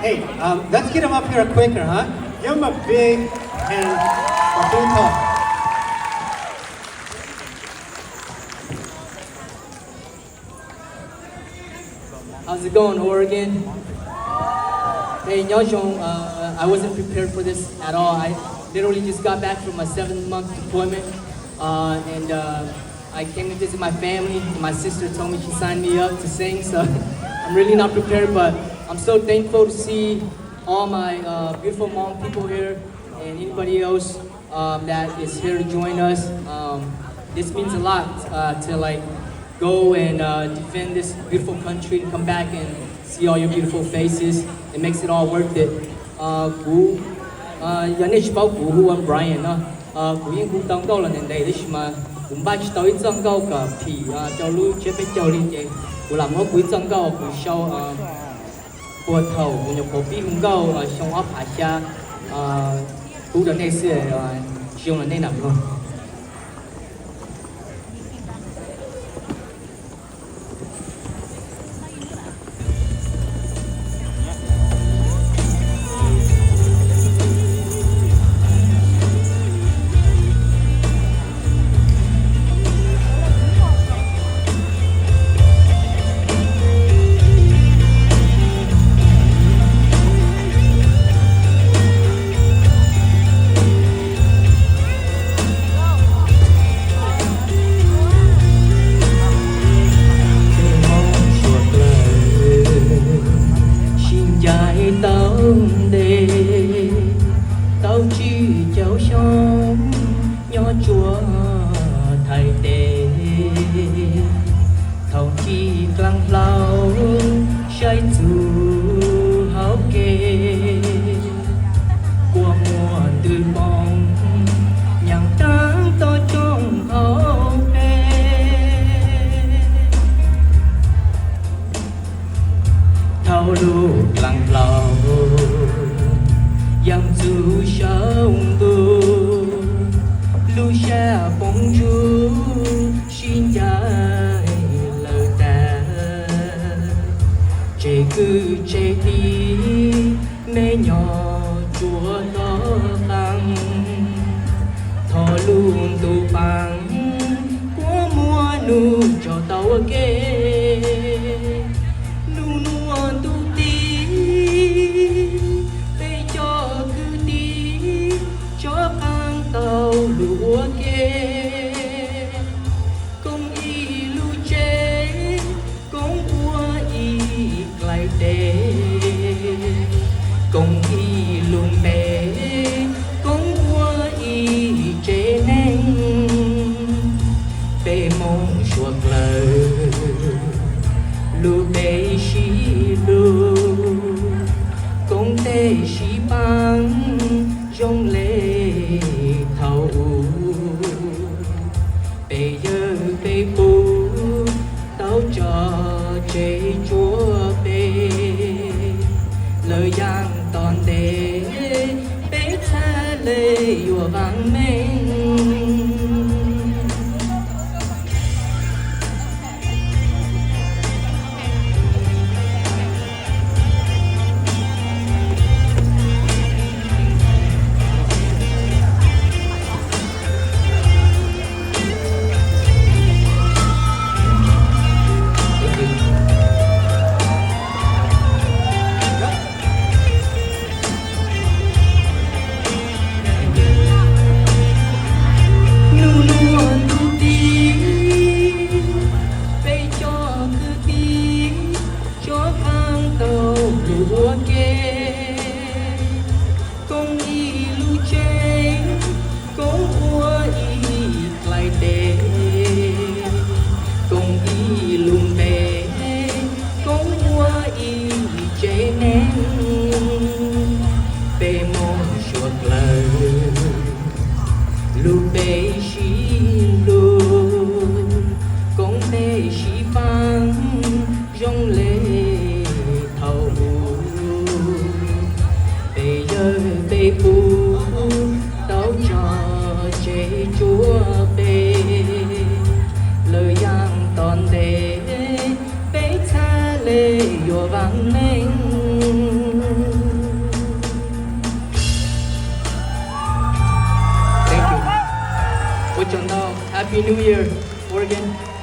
Hey, let's get him up here quicker, huh? Give him a big hand, a big hug. How's it going, Oregon? Hey, Nyojong, I wasn't prepared for this at all. I literally just got back from a 7-month deployment, and I came to visit my family. My sister told me she signed me up to sing, so I'm really not prepared, but I'm so thankful to see all my beautiful Hmong people here and anybody else that is here to join us. This means a lot to like go and defend this beautiful country, to come back and see all your beautiful faces. It makes it all worth it. Giờ này bao cú hu Brian nó cú yên cú tăng cao là nền đây đấy mà cũng bắt tới tăng cao cả thì cho lưu chế phải cho đi chứ cú làm nó cú tăng cao cú sau cú thầu cú nhập cú bi cũng cao xong áp hạ xa cú đến đây xưa chiều là đây nằm luôn. Tao chỉ cháu sống nhỏ chúa thầy tề thầu chi clang lao say dù háo kê qua mùa từ bóng nhàng trắng to trong háo kê thao lu clang lao yang dù sống tu lu xa bóng chú xin dài lời ta chế cứ chế đi mê nhỏ chúa đó tăng thọ luôn tu bằng của mua nu cho tao kê nu nu tu tao lúa kê công y lu chế công qua y lại đề công y lùm bè công qua y chế nên bê mong chuộc lời lu bê xí lu công tê xí băng trong lệ thầu bây giờ bê bù tao cho chế chúa bê lời giang toàn đề bê xa lê yùa vang mênh lu bê xí lu công tê xí băng trong lê thầu bây giờ bê bù tao cho chế chúa bê lời giang toàn đề bê tha lê yùa vang mênh chuẩn đâu. Happy New Year, Oregon.